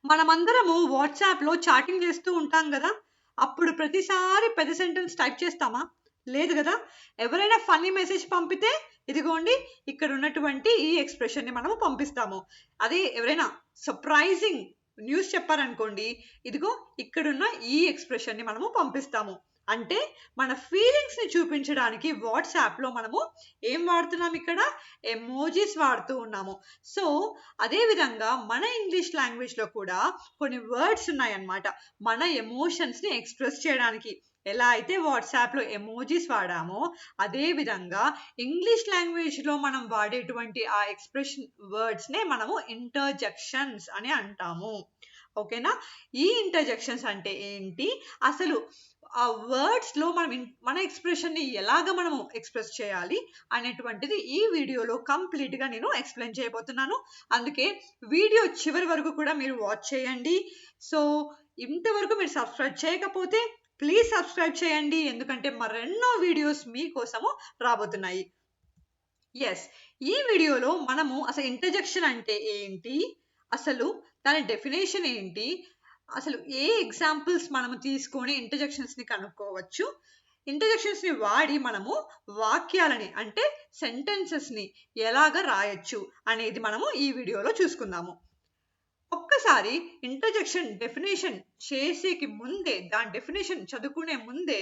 మనమందరము వాట్సాప్‌లో చాటింగ్ చేస్తూ ఉంటాం గదా! అప్పుడు ప్రతిసారి పెద్ద సెంటెన్స్ టైప్ చేస్తామా? లేదు గదా! ఎవరైనా ఫన్నీ మెసేజ్ పంపితే ఇదిగోండి ఇక్కడ ఉన్నటువంటి ఈ ఎక్స్‌ప్రెషన్‌ని మనము పంపిస్తాము. అదే ఎవరైనా సర్ప్రైజింగ్ న్యూస్ చెప్పారనుకోండి, ఇదిగో ఇక్కడున్న ఈ ఎక్స్‌ప్రెషన్‌ని మనము పంపిస్తాము. అంటే మన ఫీలింగ్స్‌ని చూపించడానికి వాట్సాప్‌లో మనము ఏం వాడుతున్నాం ఇక్కడ? ఎమోజిస్ వాడుతూ ఉన్నాము. సో, అదే విధంగా మన ఇంగ్లీష్ లాంగ్వేజ్‌లో కూడా కొన్ని వర్డ్స్ ఉన్నాయన్నమాట. మన ఎమోషన్స్‌ని ఎక్స్‌ప్రెస్ చేయడానికి. ఎలా అయితే వాట్సాప్‌లో ఎమోజిస్ వాడామో, అదే విధంగా ఇంగ్లీష్ లాంగ్వేజ్‌లో మనం వాడేటువంటి ఆ ఎక్స్‌ప్రెషన్ వర్డ్స్‌నే మనము ఇంటర్జెక్షన్స్ అని అంటాము. ఓకేనా? ఈ ఇంటర్జెక్షన్స్ అంటే ఏంటి? అసలు ఆ వర్డ్స్‌లో మన ఎక్స్‌ప్రెషన్‌ని ఎలాగా మనము ఎక్స్‌ప్రెస్ చేయాలి అనేటువంటిది ఈ వీడియోలో కంప్లీట్‌గా నేను ఎక్స్‌ప్లెయిన్ చేయబోతున్నాను. అందుకే వీడియో చివరి వరకు కూడా మీరు వాచ్ చేయండి. సో, ఇంతవరకు మీరు సబ్స్క్రైబ్ చేయకపోతే ప్లీజ్ సబ్స్క్రైబ్ చేయండి. ఎందుకంటే మరెన్నో వీడియోస్ మీకోసము రాబోతున్నాయి. యెస్. ఈ వీడియోలో మనము అసలు ఇంటర్జెక్షన్ అంటే ఏంటి? అసలు దాని డెఫినేషన్ ఏంటి? అసలు ఏ ఎగ్జాంపుల్స్ మనము తీసుకొని ఇంటర్జెక్షన్స్‌ని కనుక్కోవచ్చు? ఇంటర్జెక్షన్స్‌ని వాడి మనము వాక్యాలని అంటే సెంటెన్సెస్‌ని ఎలాగా రాయొచ్చు అనేది మనము ఈ వీడియోలో చూసుకుందాము. ఒక్కసారి ఇంటర్జెక్షన్ డెఫినేషన్ చేసేకి ముందే, దాని డెఫినేషన్ చదువుకునే ముందే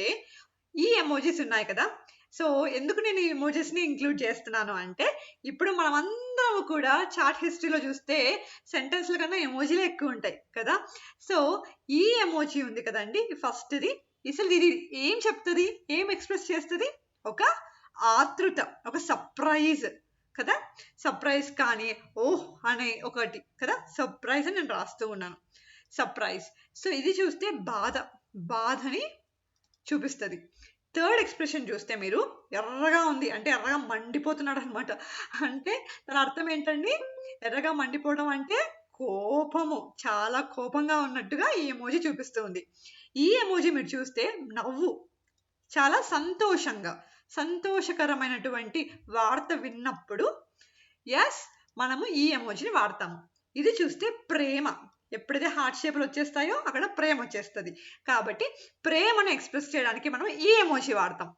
ఈ ఎమోజిస్ ఉన్నాయి కదా! సో, ఎందుకు నేను ఈ ఎమోజిస్‌ని ఇంక్లూడ్ చేస్తున్నాను అంటే, ఇప్పుడు మనమందరం కూడా చాట్ హిస్టరీలో చూస్తే సెంటెన్స్‌ల కన్నా ఎమోజిలే ఎక్కువుంటాయి కదా! సో, ఈ ఎమోజి ఉంది కదండీ! ఫస్ట్‌ది. అసలు ఇది ఏం చెప్తది? ఏం ఎక్స్‌ప్రెస్ చేస్తది? ఒక ఆతృత, ఒక సర్ప్రైజ్ కదా! సర్ప్రైజ్ కానీ, ఓహ్! అనే ఒకటి కదా! సర్ప్రైజ్ అని నేను రాస్తూ ఉన్నాను. సర్ప్రైజ్. సో, ఇది చూస్తే బాధని చూపిస్తది. థర్డ్ ఎక్స్‌ప్రెషన్ చూస్తే మీరు ఎర్రగా ఉంది అంటే ఎర్రగా మండిపోతున్నాడనమాట. అంటే దాని అర్థం ఏంటండి? ఎర్రగా మండిపోవడం అంటే కోపము. చాలా కోపంగా ఉన్నట్టుగా ఈ ఎమోజి చూపిస్తూ ఉంది. ఈ ఎమోజి మీరు చూస్తే నవ్వు. చాలా సంతోషకరమైనటువంటి వార్త విన్నప్పుడు యెస్ మనము ఈ ఎమోజిని వాడతాము. ఇది చూస్తే ప్రేమ. ఎప్పుడైతే హార్ట్ షేప్‌లో వచ్చేస్తాయో అక్కడ ప్రేమ వచ్చేస్తది. కాబట్టి ప్రేమను ఎక్స్‌ప్రెస్ చేయడానికి మనం ఈ ఎమోజి వాడతాం.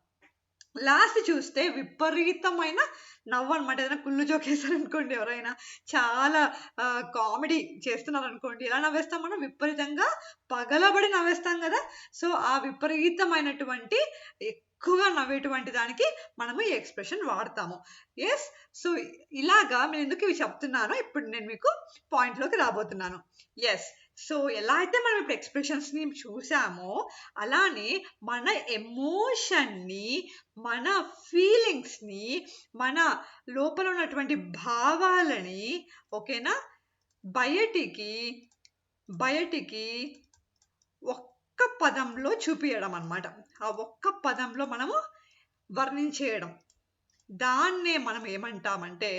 లాస్ట్ చూస్తే విపరీతమైన నవ్వనమాట. ఏదైనా కుళ్ళు జోకేసారనుకోండి ఎవరైనా, చాలా కామెడీ చేస్తున్నారనుకోండి, ఎలా నవ్వేస్తాం మనం? విపరీతంగా పగలబడి నవ్వేస్తాం గదా! సో, ఆ విపరీతమైనటువంటి ఎక్కువగా నవ్వేటువంటి దానికి మనము ఈ ఎక్స్‌ప్రెషన్ వాడతాము. యెస్. సో, ఇలాగా నేనెందుకు ఇవి చెప్తున్నానో ఇప్పుడు నేను మీకు పాయింట్‌లోకి రాబోతున్నాను. యెస్. సో, ఎలా అయితే మనం ఇప్పుడు ఎక్స్‌ప్రెషన్స్‌ని చూసామో, అలానే మన ఎమోషన్‌ని, మన ఫీలింగ్స్‌ని, మన లోపల ఉన్నటువంటి భావాలని ఓకేనా? బయటికి, బయటికి ఒక్క పదంలో చూపియడం అన్నమాట. ఆ ఒక్క పదంలో మనము వర్ణించేయడం. దాన్నే మనం ఏమంటామంటే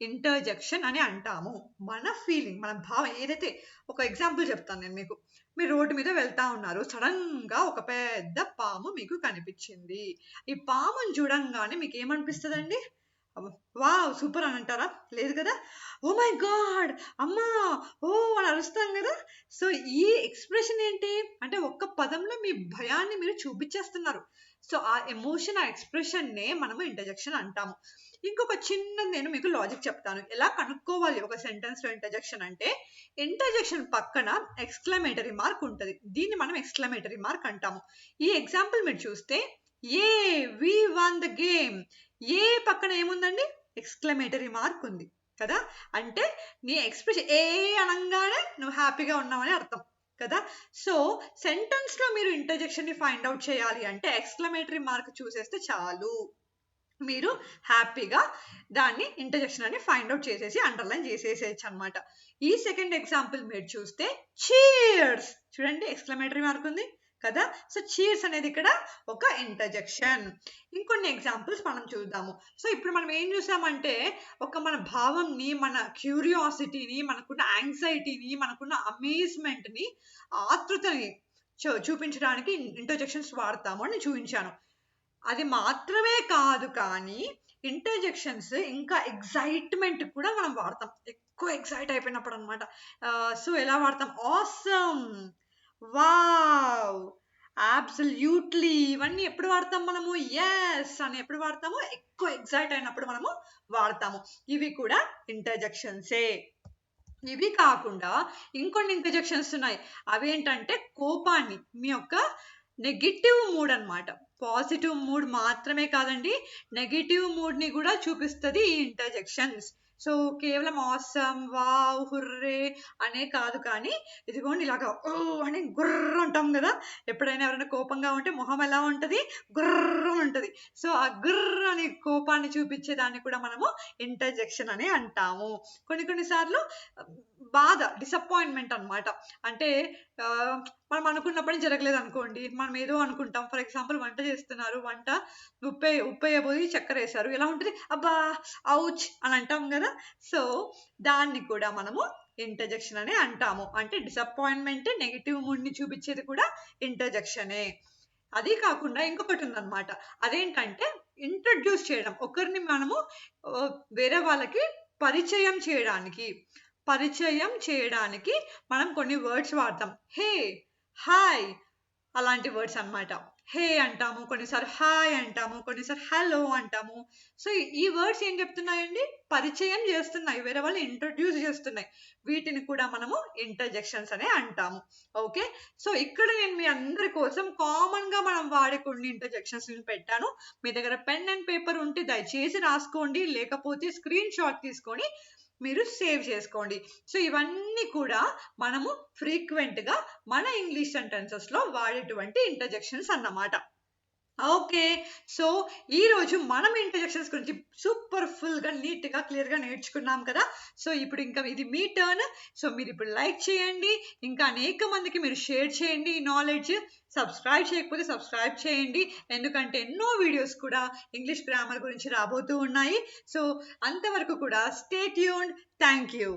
ఇంటర్జెక్షన్ అని అంటాము. మన ఫీలింగ్, మన భావం ఏదైతే, ఒక ఎగ్జాంపుల్ చెప్తాను నేను మీకు. మీరు రోడ్డు మీద వెళ్తా ఉన్నారు. సడెన్‌గా ఒక పెద్ద పాము మీకు కనిపించింది. ఈ పాముని చూడంగానే మీకేమనిపిస్తదండి? వావ్! సూపర్ అని అంటారా? లేదు కదా! Oh my God! అమ్మా! ఓహ్! అని అరుస్తాం కదా! సో, ఈ ఎక్స్‌ప్రెషన్ ఏంటి? అంటే ఒక్క పదంలో మీ భయాన్ని మీరు చూపించేస్తున్నారు. సో, ఆ ఎమోషన్, ఆ ఎక్స్‌ప్రెషన్‌నే మనము ఇంటర్జెక్షన్ అంటాము. ఇంకొక చిన్నది నేను మీకు లాజిక్ చెప్తాను. ఎలా కనుక్కోవాలి ఒక సెంటెన్స్‌లో ఇంటర్జెక్షన్ అంటే, ఇంటర్జెక్షన్ పక్కన ఎక్స్‌క్లమేటరీ మార్క్ ఉంటది. దీన్ని మనం ఎక్స్‌క్లమేటరీ మార్క్ అంటాము. ఈ ఎగ్జాంపుల్ మీరు చూస్తే, వి వన్ ద గేమ్. పక్కన ఏముందండి? ఎక్స్‌క్లమేటరీ మార్క్ ఉంది కదా! అంటే నీ ఎక్స్‌ప్రెషన్ అనంగానే నువ్వు హ్యాపీగా ఉన్నావని అర్థం కదా! సో, సెంటెన్స్‌లో మీరు ఇంటర్జెక్షన్‌ని ఫైండ్ ఔట్ చేయాలి అంటే ఎక్స్‌క్లమేటరీ మార్క్ చూసేస్తే చాలు. మీరు హ్యాపీగా దాన్ని ఇంటర్జెక్షన్ అని ఫైండ్ ఔట్ చేసేసి అండర్‌లైన్ చేసేసేయొచ్చనమాట. ఈ సెకండ్ ఎగ్జాంపుల్ మీరు చూస్తే చీర్స్. చూడండి ఎక్స్‌క్లమేటరీ మార్క్ ఉంది కదా! సో, చీర్స్ అనేది ఇక్కడ ఒక ఇంటర్జెక్షన్. ఇంకొన్ని ఎగ్జాంపుల్స్ మనం చూద్దాము. సో, ఇప్పుడు మనం ఏం చూసామంటే, మన భావంని, మన క్యూరియాసిటీని, మనకున్న యాంగ్జైటీని, మనకున్న అమేజ్‌మెంట్‌ని, ఆతృతని చూపించడానికి ఇంటర్జెక్షన్స్ వాడతాము అని చూయించాను. అది మాత్రమే కాదు కానీ, ఇంటర్జెక్షన్స్ ఇంకా ఎక్సైట్‌మెంట్ కూడా మనం వాడతాం. ఎక్కువ ఎక్సైట్ అయిపోయినప్పుడు అనమాట. సో ఎలా వాడతాం? ఆసమ్, వావ్, అబ్సల్యూట్లీ, ఇవన్నీ ఎప్పుడు వాడతాం మనము? ఎస్ అని ఎప్పుడు వాడతాము? ఎక్కువ ఎక్సైట్ అయినప్పుడు మనము వాడతాము. ఇవి కూడా ఇంటర్జెక్షన్సే. ఇవి కాకుండా ఇంకొన్ని ఇంటర్జెక్షన్స్ ఉన్నాయి. అవేంటంటే కోపాన్ని, మీ యొక్క నెగిటివ్ మూడ్ అన్నమాట. పాజిటివ్ మూడ్ మాత్రమే కాదండి, నెగిటివ్ మూడ్ని కూడా చూపిస్తుంది ఈ ఇంటర్జెక్షన్స్. సో కేవలం ఆసమ్, వావ్, హుర్రే అనే కాదు, కానీ ఇదిగోండి ఇలాగా ఓ అని గుర్ర అంటాం కదా. ఎప్పుడైనా ఎవరైనా కోపంగా ఉంటే మొహం ఎలా ఉంటుంది? గుర్ర ఉంటుంది. సో ఆ గుర్ర అని కోపాన్ని చూపించేదాన్ని కూడా మనము ఇంటర్జెక్షన్ అని అంటాము. కొన్నిసార్లు బాధ, డిసప్పాయింట్మెంట్ అన్నమాట. అంటే మనం అనుకున్నప్పుడే జరగలేదు అనుకోండి, మనం ఏదో అనుకుంటాం. ఫర్ ఎగ్జాంపుల్ వంట చేస్తున్నారు, వంట ఉప్పేయబోయి చక్కెర వేశారు, ఎలా ఉంటుంది? అబ్బా, ఔచ్ అని అంటాం కదా. సో దాన్ని కూడా మనము ఇంటర్జెక్షన్ అని అంటాము. అంటే డిసప్పాయింట్మెంట్, నెగిటివ్ మూడ్ని చూపించేది కూడా ఇంటర్జెక్షనే. అది కాకుండా ఇంకొకటి ఉందన్నమాట. అదేంటంటే ఇంట్రడ్యూస్ చేయడం, ఒకరిని మనము వేరే వాళ్ళకి పరిచయం చేయడానికి మనం కొన్ని వర్డ్స్ వాడతాం. హే, హాయ్, అలాంటి వర్డ్స్ అన్నమాట. హే అంటాము, కొన్నిసార్లు హాయ్ అంటాము, కొన్నిసార్లు హలో అంటాము. సో ఈ వర్డ్స్ ఏం చెప్తున్నాయండి? పరిచయం చేస్తున్నాయి, వేరే వాళ్ళు ఇంట్రడ్యూస్ చేస్తున్నాయి. వీటిని కూడా మనము ఇంటర్జెక్షన్స్ అనే అంటాము. ఓకే, సో ఇక్కడ నేను మీ అందరి కోసం కామన్ గా మనం వాడే కొన్ని ఇంటర్జెక్షన్స్ పెట్టాను. మీ దగ్గర పెన్ అండ్ పేపర్ ఉంటే దయచేసి రాసుకోండి, లేకపోతే స్క్రీన్ షాట్ తీసుకొని మీరు సేవ్ చేసుకోండి. సో ఇవన్నీ కూడా మనము ఫ్రీక్వెంట్గా మన ఇంగ్లీష్ సెంటెన్సెస్లో వాడేటువంటి ఇంటర్జెక్షన్స్ అన్నమాట. ఓకే, సో ఈరోజు మనం ఇంటర్జెక్షన్స్ గురించి సూపర్ఫుల్గా, నీట్గా, క్లియర్గా నేర్చుకున్నాం కదా. సో ఇప్పుడు ఇంకా ఇది మీ టర్న్. సో మీరు ఇప్పుడు లైక్ చేయండి, ఇంకా అనేక మందికి మీరు షేర్ చేయండి ఈ నాలెడ్జ్. సబ్స్క్రైబ్ చేయకపోతే సబ్స్క్రైబ్ చేయండి, ఎందుకంటే ఎన్నో వీడియోస్ కూడా ఇంగ్లీష్ గ్రామర్ గురించి రాబోతూ ఉన్నాయి. సో అంతవరకు కూడా స్టే ట్యూన్డ్. Thank you.